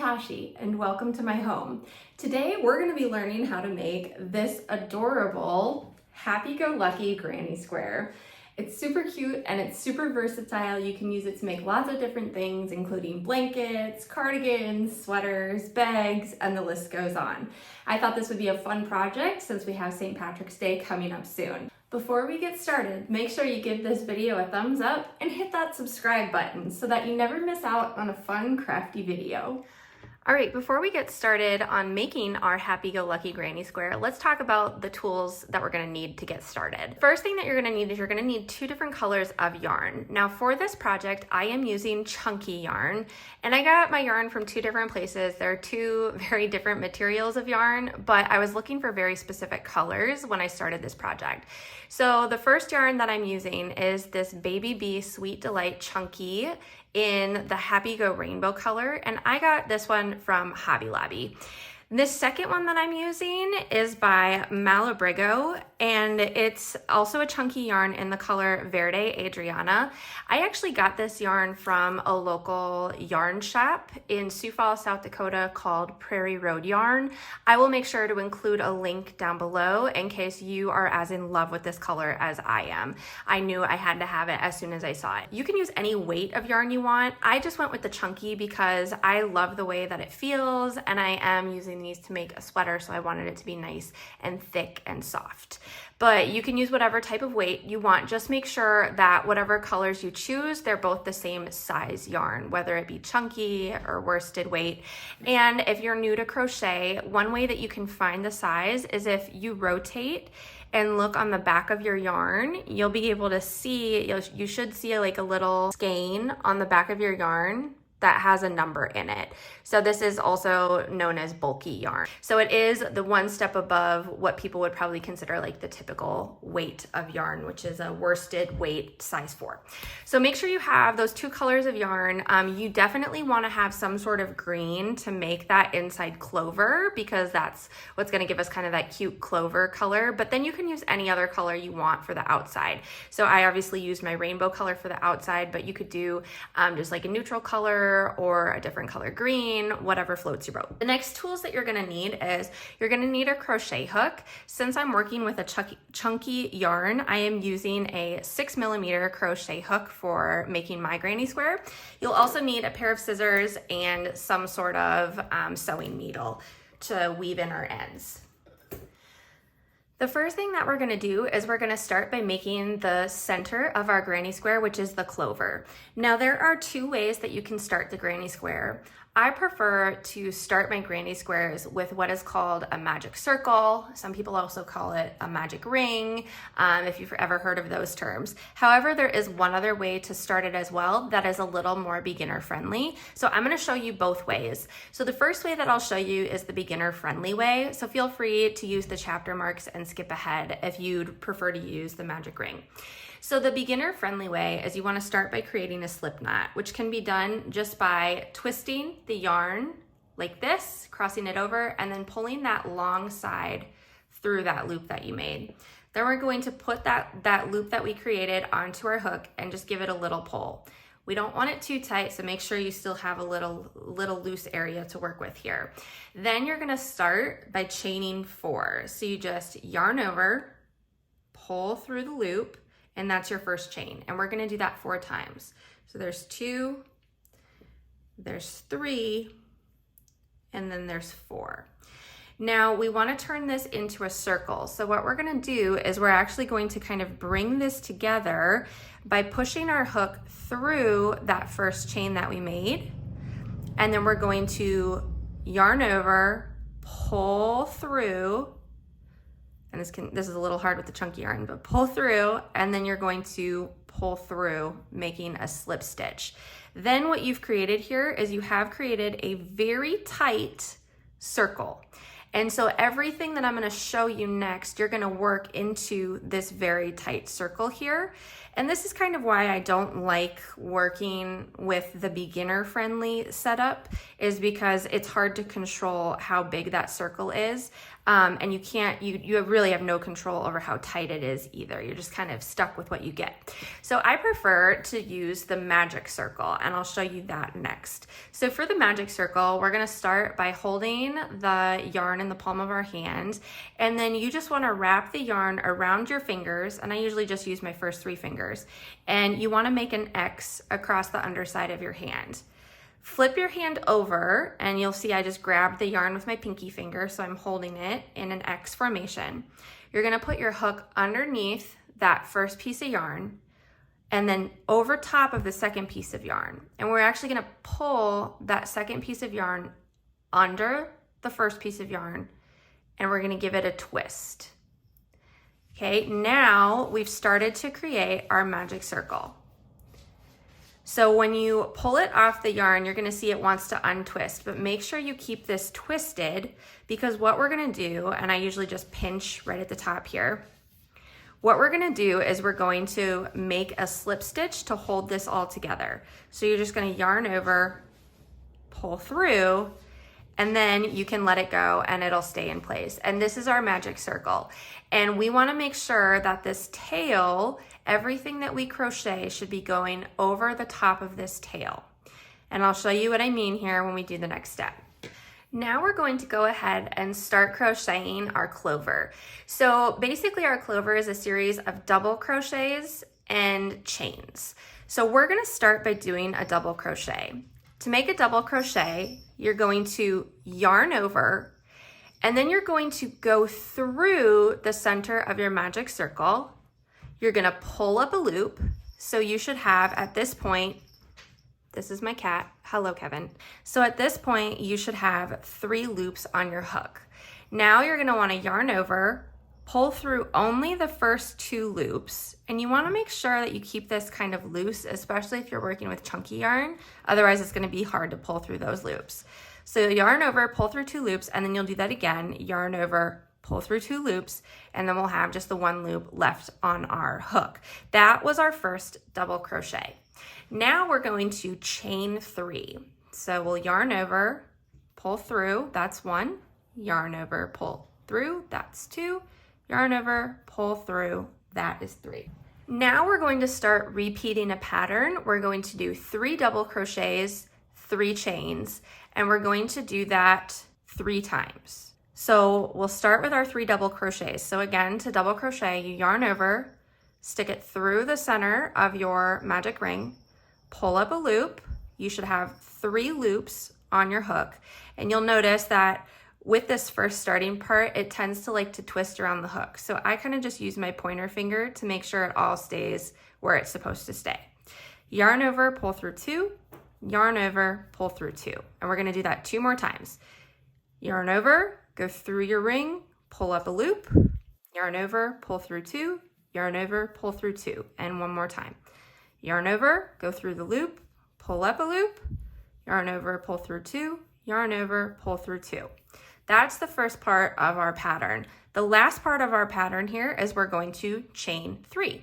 Tashi and welcome to my home. Today we're going to be learning how to make this adorable happy-go-lucky granny square. It's super cute and it's super versatile. You can use it to make lots of different things, including blankets, cardigans, sweaters, bags, and the list goes on. I thought this would be a fun project since we have St. Patrick's Day coming up soon. Before we get started, make sure you give this video a thumbs up and hit that subscribe button so that you never miss out on a fun, crafty video. All right, before we get started on making our happy-go-lucky granny square, let's talk about the tools that we're gonna need to get started. First thing that you're gonna need is you're gonna need two different colors of yarn. Now for this project, I am using chunky yarn, and I got my yarn from two different places. There are two very different materials of yarn, but I was looking for very specific colors when I started this project. So the first yarn that I'm using is this Baby Bee Sweet Delight Chunky in the Happy Go Rainbow color, and I got this one from Hobby Lobby. This second one that I'm using is by Malabrigo, and it's also a chunky yarn in the color Verde Adriana. I actually got this yarn from a local yarn shop in Sioux Falls, South Dakota called Prairie Road Yarn. I will make sure to include a link down below in case you are as in love with this color as I am. I knew I had to have it as soon as I saw it. You can use any weight of yarn you want. I just went with the chunky because I love the way that it feels, and I am using these to make a sweater, so I wanted it to be nice and thick and soft. But you can use whatever type of weight you want. Just make sure that whatever colors you choose, they're both the same size yarn, whether it be chunky or worsted weight. And if you're new to crochet, one way that you can find the size is if you rotate and look on the back of your yarn, you'll be able to see, you should see like a little skein on the back of your yarn that has a number in it. So this is also known as bulky yarn. So it is the one step above what people would probably consider like the typical weight of yarn, which is a worsted weight size 4. So make sure you have those two colors of yarn. You definitely want to have some sort of green to make that inside clover, because that's what's going to give us kind of that cute clover color. But then you can use any other color you want for the outside. So I obviously used my rainbow color for the outside, but you could do just like a neutral color or a different color green, whatever floats your boat. The next tools that you're gonna need is you're gonna need a crochet hook. Since I'm working with a chunky yarn, I am using a 6mm crochet hook for making my granny square. You'll also need a pair of scissors and some sort of sewing needle to weave in our ends. The first thing that we're gonna do is we're gonna start by making the center of our granny square, which is the clover. Now there are two ways that you can start the granny square. I prefer to start my granny squares with what is called a magic circle. Some people also call it a magic ring, if you've ever heard of those terms. However, there is one other way to start it as well that is a little more beginner friendly. So I'm gonna show you both ways. So the first way that I'll show you is the beginner friendly way. So feel free to use the chapter marks and skip ahead if you'd prefer to use the magic ring. So the beginner friendly way is you want to start by creating a slip knot, which can be done just by twisting the yarn like this, crossing it over, and then pulling that long side through that loop that you made. Then we're going to put that loop that we created onto our hook and just give it a little pull. We don't want it too tight, so make sure you still have a little loose area to work with here. Then you're gonna start by chaining 4. So you just yarn over, pull through the loop, and that's your first chain. And we're gonna do that 4 times. So there's 2, there's 3, and then there's 4. Now we wanna turn this into a circle. So what we're gonna do is we're actually going to kind of bring this together by pushing our hook through that first chain that we made. And then we're going to yarn over, pull through, and this is a little hard with the chunky yarn, but pull through, and then you're going to pull through, making a slip stitch. Then what you've created here is you have created a very tight circle. And so everything that I'm gonna show you next, you're gonna work into this very tight circle here. And this is kind of why I don't like working with the beginner friendly setup, is because it's hard to control how big that circle is. And you really have no control over how tight it is either. You're just kind of stuck with what you get. So I prefer to use the magic circle, and I'll show you that next. So for the magic circle, we're gonna start by holding the yarn in the palm of our hand, and then you just wanna wrap the yarn around your fingers, and I usually just use my first 3 fingers, and you wanna make an X across the underside of your hand. Flip your hand over, and you'll see I just grabbed the yarn with my pinky finger, so I'm holding it in an X formation. You're gonna put your hook underneath that first piece of yarn, and then over top of the second piece of yarn. And we're actually gonna pull that second piece of yarn under the first piece of yarn, and we're gonna give it a twist. Okay, now we've started to create our magic circle. So when you pull it off the yarn, you're gonna see it wants to untwist, but make sure you keep this twisted, because what we're gonna do, and I usually just pinch right at the top here, what we're gonna do is we're going to make a slip stitch to hold this all together. So you're just gonna yarn over, pull through, and then you can let it go and it'll stay in place. And this is our magic circle. And we wanna make sure that this tail, everything that we crochet should be going over the top of this tail. And I'll show you what I mean here when we do the next step. Now we're going to go ahead and start crocheting our clover. So basically our clover is a series of double crochets and chains. So we're gonna start by doing a double crochet. To make a double crochet, you're going to yarn over, and then you're going to go through the center of your magic circle. You're gonna pull up a loop. So you should have, at this point, this is my cat, hello Kevin. So at this point, you should have 3 loops on your hook. Now you're gonna wanna yarn over, pull through only the first 2 loops, and you wanna make sure that you keep this kind of loose, especially if you're working with chunky yarn. Otherwise it's gonna be hard to pull through those loops. So yarn over, pull through 2 loops, and then you'll do that again, yarn over, pull through 2 loops, and then we'll have just the 1 loop left on our hook. That was our first double crochet. Now we're going to chain 3. So we'll yarn over, pull through, that's 1, yarn over, pull through, that's 2, yarn over, pull through, that is 3. Now we're going to start repeating a pattern. We're going to do 3 double crochets, 3 chains, and we're going to do that 3 times. So we'll start with our 3 double crochets. So again, to double crochet, you yarn over, stick it through the center of your magic ring, pull up a loop. You should have 3 loops on your hook. And you'll notice that with this first starting part, it tends to like to twist around the hook. So I kind of just use my pointer finger to make sure it all stays where it's supposed to stay. Yarn over, pull through 2, yarn over, pull through 2. And we're gonna do that 2 more times. Yarn over, go through your ring, pull up a loop, yarn over, pull through 2, yarn over, pull through 2, and 1 more time. Yarn over, go through the loop, pull up a loop, yarn over, pull through 2, yarn over, pull through 2. That's the first part of our pattern. The last part of our pattern here is we're going to chain 3.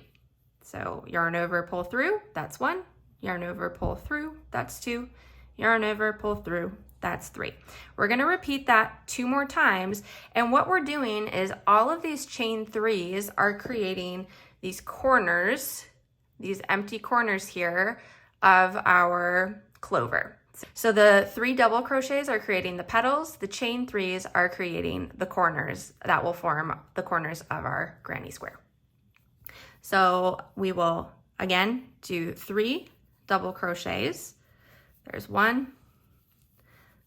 So yarn over, pull through, that's 1, yarn over, pull through, that's 2, yarn over, pull through, that's 3. We're gonna repeat that 2 more times, and what we're doing is all of these chain 3s are creating these corners, these empty corners here of our clover. So the 3 double crochets are creating the petals, the chain 3s are creating the corners that will form the corners of our granny square. So we will again do 3 double crochets. There's 1,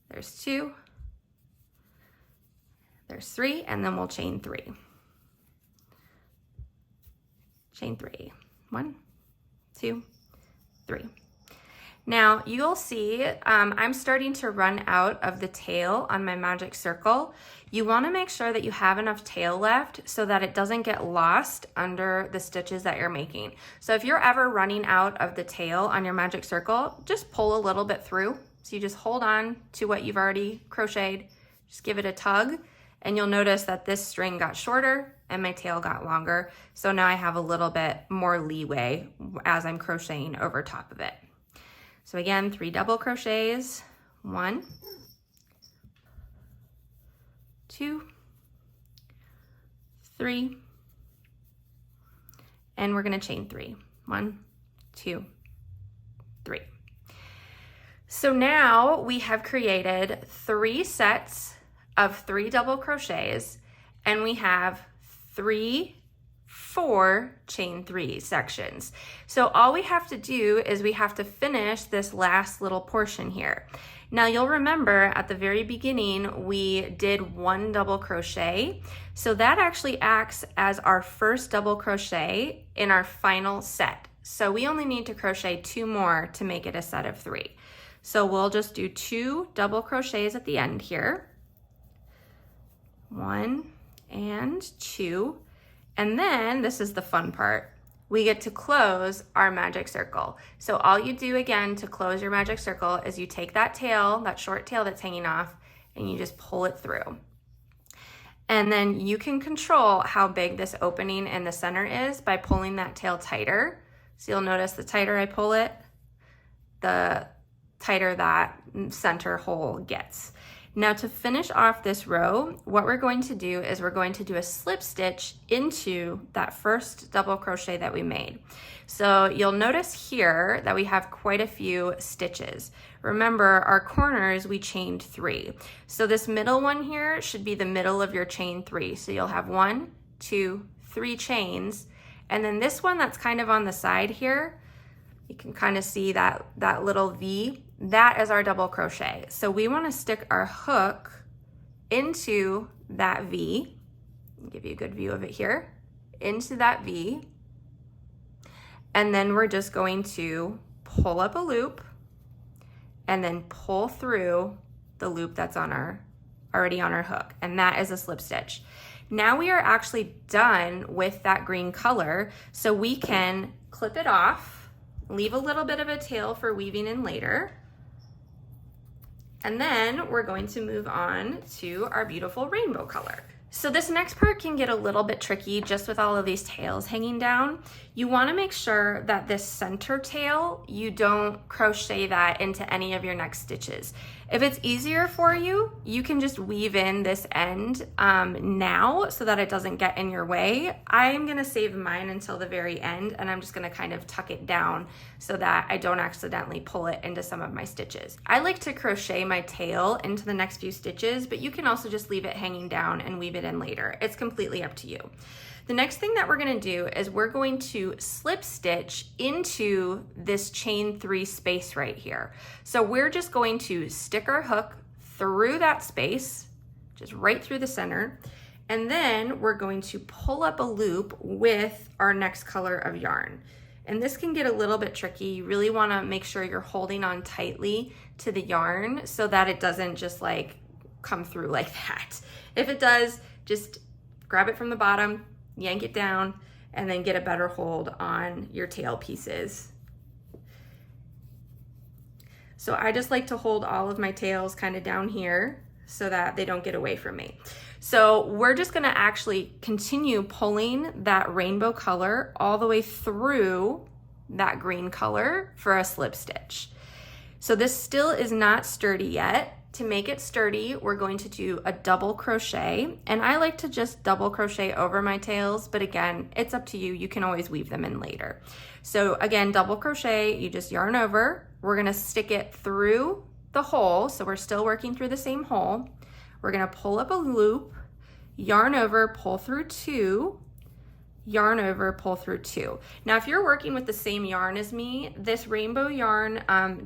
there's 2, there's 3, and then we'll chain 3. Chain 3, 1, 2, 3. Now you'll see I'm starting to run out of the tail on my magic circle. You want to make sure that you have enough tail left so that it doesn't get lost under the stitches that you're making. So if you're ever running out of the tail on your magic circle, just pull a little bit through. So you just hold on to what you've already crocheted, just give it a tug, and you'll notice that this string got shorter and my tail got longer. So now I have a little bit more leeway as I'm crocheting over top of it. So again, 3 double crochets, 1, 2, 3, and we're gonna chain 3. 1, 2, 3. So now we have created 3 sets of 3 double crochets, and we have 4 chain 3 sections. So all we have to do is we have to finish this last little portion here. Now you'll remember at the very beginning we did 1 double crochet, so that actually acts as our first double crochet in our final set. So we only need to crochet 2 more to make it a set of 3. So we'll just do 2 double crochets at the end here, 1 and 2, and then this is the fun part. We get to close our magic circle. So all you do again to close your magic circle is you take that tail, that short tail that's hanging off, and you just pull it through. And then you can control how big this opening in the center is by pulling that tail tighter. So you'll notice the tighter I pull it, the tighter that center hole gets. Now to finish off this row, what we're going to do is we're going to do a slip stitch into that first double crochet that we made. So you'll notice here that we have quite a few stitches. Remember, our corners, we chained 3. So this middle one here should be the middle of your chain 3. So you'll have 1, 2, 3 chains. And then this one that's kind of on the side here, you can kind of see that little V, that is our double crochet. So we want to stick our hook into that V. I'll give you a good view of it here, into that V. And then we're just going to pull up a loop and then pull through the loop that's already on our hook. And that is a slip stitch. Now we are actually done with that green color, so we can clip it off, leave a little bit of a tail for weaving in later. And then we're going to move on to our beautiful rainbow color. So this next part can get a little bit tricky just with all of these tails hanging down. You want to make sure that this center tail, you don't crochet that into any of your next stitches. If it's easier for you, you can just weave in this end now so that it doesn't get in your way. I'm going to save mine until the very end, and I'm just going to kind of tuck it down so that I don't accidentally pull it into some of my stitches. I like to crochet my tail into the next few stitches, but you can also just leave it hanging down and weave it in later. It's completely up to you. The next thing that we're going to do is we're going to slip stitch into this chain 3 space right here. So we're just going to stick our hook through that space, just right through the center, and then we're going to pull up a loop with our next color of yarn. And this can get a little bit tricky. You really want to make sure you're holding on tightly to the yarn so that it doesn't just like come through like that. If it does, just grab it from the bottom, yank it down, and then get a better hold on your tail pieces. So I just like to hold all of my tails kind of down here so that they don't get away from me. So we're just gonna actually continue pulling that rainbow color all the way through that green color for a slip stitch. So this still is not sturdy yet. To make it sturdy, we're going to do a double crochet, and I like to just double crochet over my tails, but again, it's up to you. You can always weave them in later. So again, double crochet, you just yarn over. We're gonna stick it through the hole, so we're still working through the same hole. We're gonna pull up a loop, yarn over, pull through 2, yarn over, pull through 2. Now, if you're working with the same yarn as me, this rainbow yarn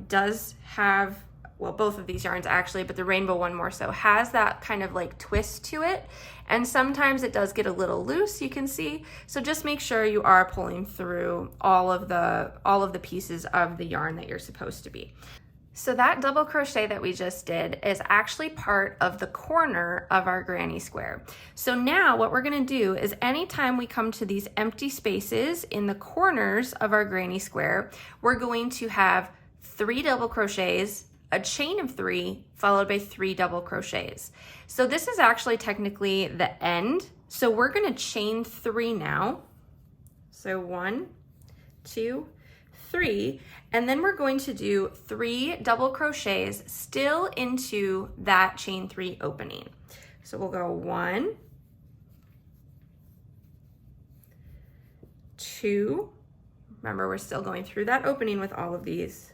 does have, well, both of these yarns actually, but the rainbow one more so, has that kind of like twist to it. And sometimes it does get a little loose, you can see. So just make sure you are pulling through all of the pieces of the yarn that you're supposed to be. So that double crochet that we just did is actually part of the corner of our granny square. So now what we're gonna do is anytime we come to these empty spaces in the corners of our granny square, we're going to have 3 double crochets a chain of 3 followed by 3 double crochets. So this is actually technically the end. So we're going to chain 3 now. So 1, 2, 3, and then we're going to do 3 double crochets still into that chain 3 opening. So we'll go 1, 2, remember we're still going through that opening with all of these,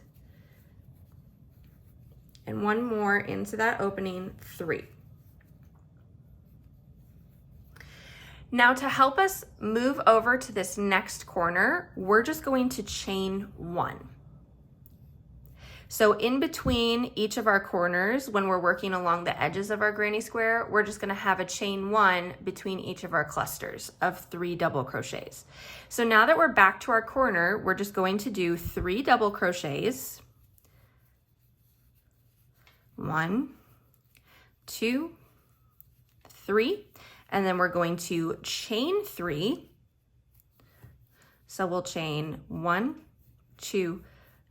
and 1 more into that opening, 3. Now to help us move over to this next corner, we're just going to chain 1. So in between each of our corners, when we're working along the edges of our granny square, we're just going to have a chain 1 between each of our clusters of 3 double crochets. So now that we're back to our corner, we're just going to do 3 double crochets. 1, 2, 3, and then we're going to chain 3. So we'll chain 1, 2,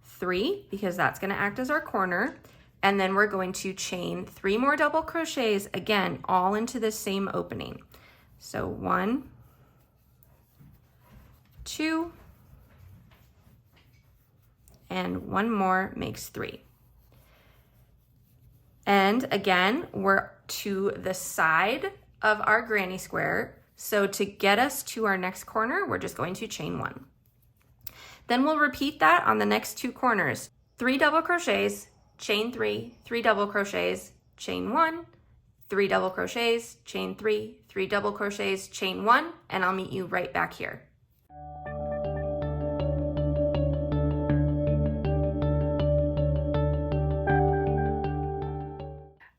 3, because that's going to act as our corner, and then we're going to chain 3 more double crochets, again all into the same opening. So 1, 2, and 1 more makes 3. And again, we're to the side of our granny square, so to get us to our next corner, we're just going to chain 1. Then we'll repeat that on the next 2 corners. 3 double crochets, chain 3, 3 double crochets, chain 1, 3 double crochets, chain 3, 3 double crochets, chain 1, and I'll meet you right back here.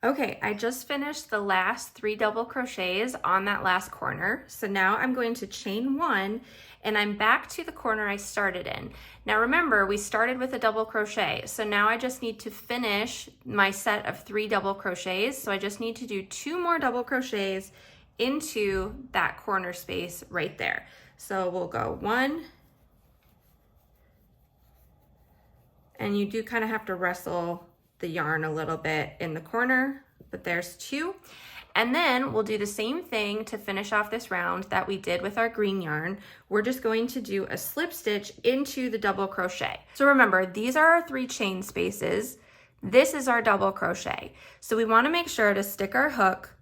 Okay, I just finished the last 3 double crochets on that last corner. So now I'm going to chain 1 and I'm back to the corner I started in. Now remember, we started with a double crochet. So now I just need to finish my set of 3 double crochets. So I just need to do 2 more double crochets into that corner space right there. So we'll go 1, and you do kind of have to wrestle the yarn a little bit in the corner, but there's 2. And then we'll do the same thing to finish off this round that we did with our green yarn. We're just going to do a slip stitch into the double crochet. So remember, these are our 3 chain spaces. This is our double crochet. So we want to make sure to stick our hook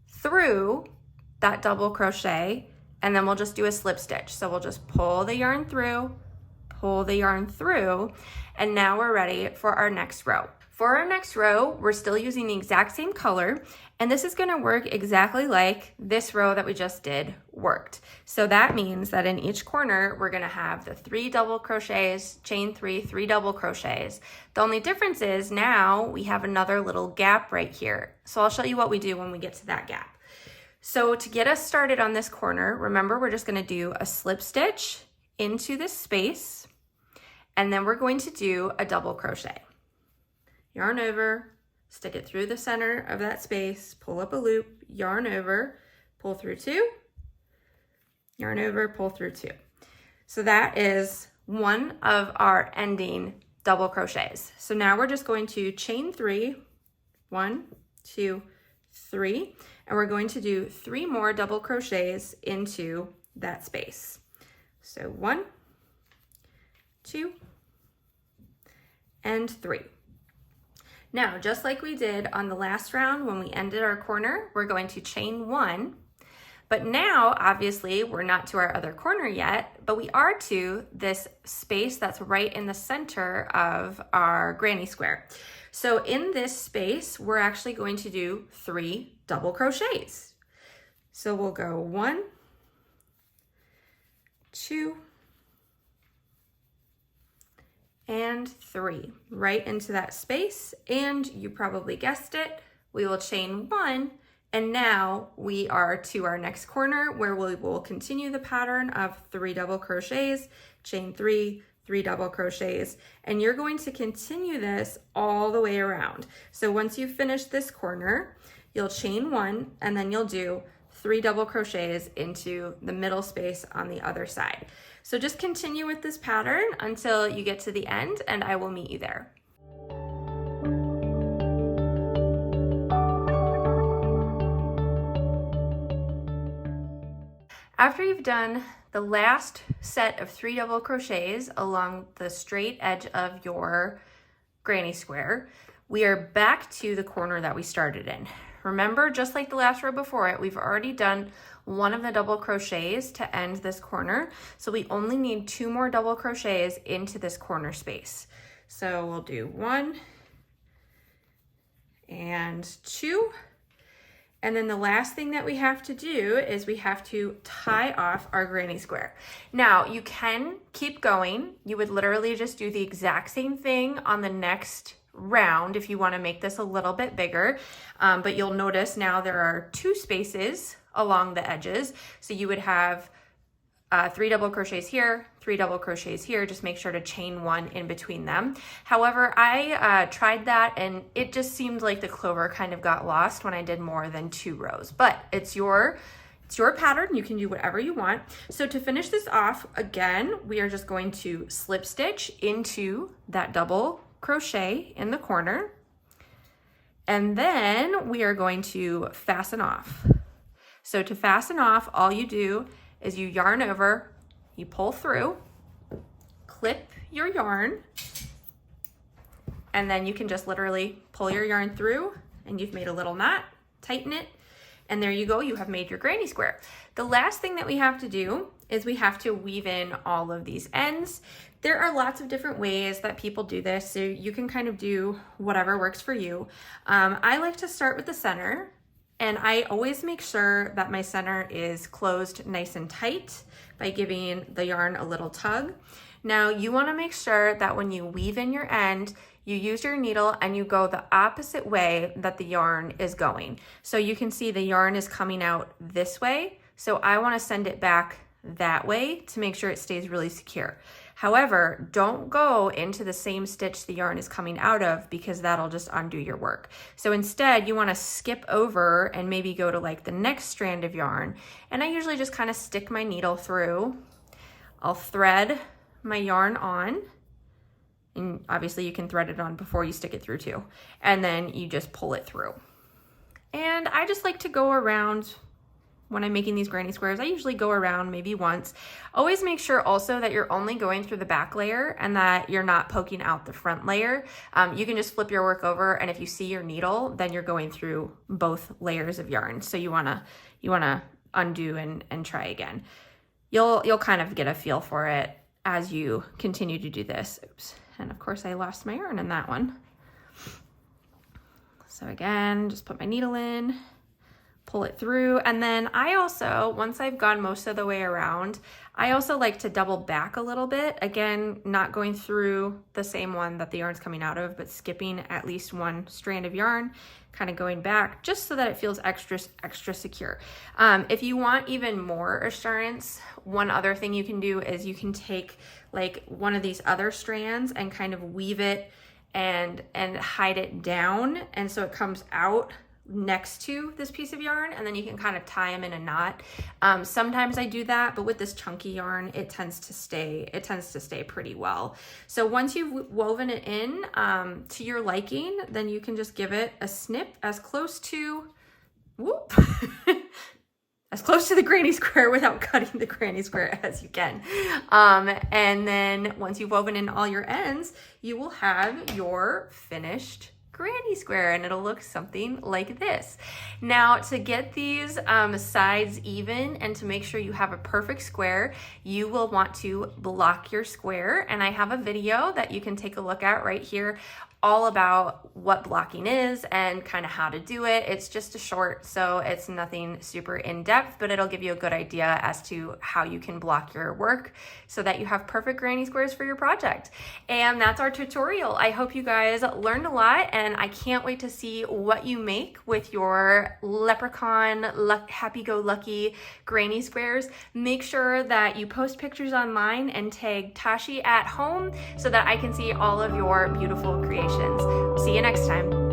through that double crochet, and then we'll just do a slip stitch. So we'll just pull the yarn through, pull the yarn through, and now we're ready for our next row. For our next row, we're still using the exact same color, and this is going to work exactly like this row that we just did worked. So that means that in each corner, we're going to have the 3 double crochets, chain 3, 3 double crochets. The only difference is now we have another little gap right here. So I'll show you what we do when we get to that gap. So to get us started on this corner, remember, we're just going to do a slip stitch into this space, and then we're going to do a double crochet. Yarn over, stick it through the center of that space, pull up a loop, yarn over, pull through 2, yarn over, pull through 2. So that is one of our ending double crochets. So now we're just going to chain 3, 1, 2, 3, and we're going to do 3 more double crochets into that space. So 1, 2, and 3. Now, just like we did on the last round when we ended our corner, we're going to chain 1. But now, obviously, we're not to our other corner yet, but we are to this space that's right in the center of our granny square. So in this space, we're actually going to do 3 double crochets. So we'll go 1, 2, and 3 right into that space, and you probably guessed it, we will chain 1, and now we are to our next corner where we will continue the pattern of 3 double crochets, chain 3, 3 double crochets, and you're going to continue this all the way around. So once you finish this corner, you'll chain 1, and then you'll do 3 double crochets into the middle space on the other side. So just continue with this pattern until you get to the end, and I will meet you there. After you've done the last set of 3 double crochets along the straight edge of your granny square, we are back to the corner that we started in. Remember, just like the last row before it, we've already done one of the double crochets to end this corner. So we only need 2 more double crochets into this corner space. So we'll do 1 and 2. And then the last thing that we have to do is we have to tie off our granny square. Now, you can keep going. You would literally just do the exact same thing on the next round if you want to make this a little bit bigger. But you'll notice now there are 2 spaces along the edges. So you would have 3 double crochets here, 3 double crochets here. Just make sure to chain 1 in between them. However, I tried that and it just seemed like the clover kind of got lost when I did more than 2 rows. But it's your pattern. You can do whatever you want. So to finish this off, again, we are just going to slip stitch into that double crochet in the corner. And then we are going to fasten off. So to fasten off, all you do is you yarn over, you pull through, clip your yarn, and then you can just literally pull your yarn through and you've made a little knot, tighten it, and there you go, you have made your granny square. The last thing that we have to do is we have to weave in all of these ends. There are lots of different ways that people do this, so you can kind of do whatever works for you. I like to start with the center, and I always make sure that my center is closed nice and tight by giving the yarn a little tug. Now you want to make sure that when you weave in your end, you use your needle and you go the opposite way that the yarn is going. So you can see the yarn is coming out this way. So I want to send it back that way to make sure it stays really secure. However, don't go into the same stitch the yarn is coming out of because that'll just undo your work. So instead, you want to skip over and maybe go to like the next strand of yarn. And I usually just kind of stick my needle through. I'll thread my yarn on. And obviously you can thread it on before you stick it through too. And then you just pull it through. And I just like to go around when I'm making these granny squares. I usually go around maybe once. Always make sure also that you're only going through the back layer and that you're not poking out the front layer. You can just flip your work over, and if you see your needle, then you're going through both layers of yarn. So you wanna undo and try again. You'll kind of get a feel for it as you continue to do this. Oops. And of course I lost my yarn in that one. So again, just put my needle in, pull it through. And then I also, once I've gone most of the way around, I also like to double back a little bit. Again, not going through the same one that the yarn's coming out of, but skipping at least 1 strand of yarn, kind of going back just so that it feels extra secure. If you want even more assurance, one other thing you can do is you can take like one of these other strands and kind of weave it and hide it down. And so it comes out next to this piece of yarn, and then you can kind of tie them in a knot. Sometimes I do that, but with this chunky yarn, it tends to stay pretty well. So once you've woven it in to your liking, then you can just give it a snip as close to, as close to the granny square without cutting the granny square as you can. And then once you've woven in all your ends, you will have your finished granny square, and it'll look something like this. Now, to get these sides even and to make sure you have a perfect square, you will want to block your square, and I have a video that you can take a look at right here all about what blocking is and kind of how to do it. It's just a short, so it's nothing super in-depth, but it'll give you a good idea as to how you can block your work so that you have perfect granny squares for your project. And that's our tutorial. I hope you guys learned a lot, and I can't wait to see what you make with your leprechaun happy-go-lucky granny squares. Make sure that you post pictures online and tag Tashi at home so that I can see all of your beautiful creations. See you next time.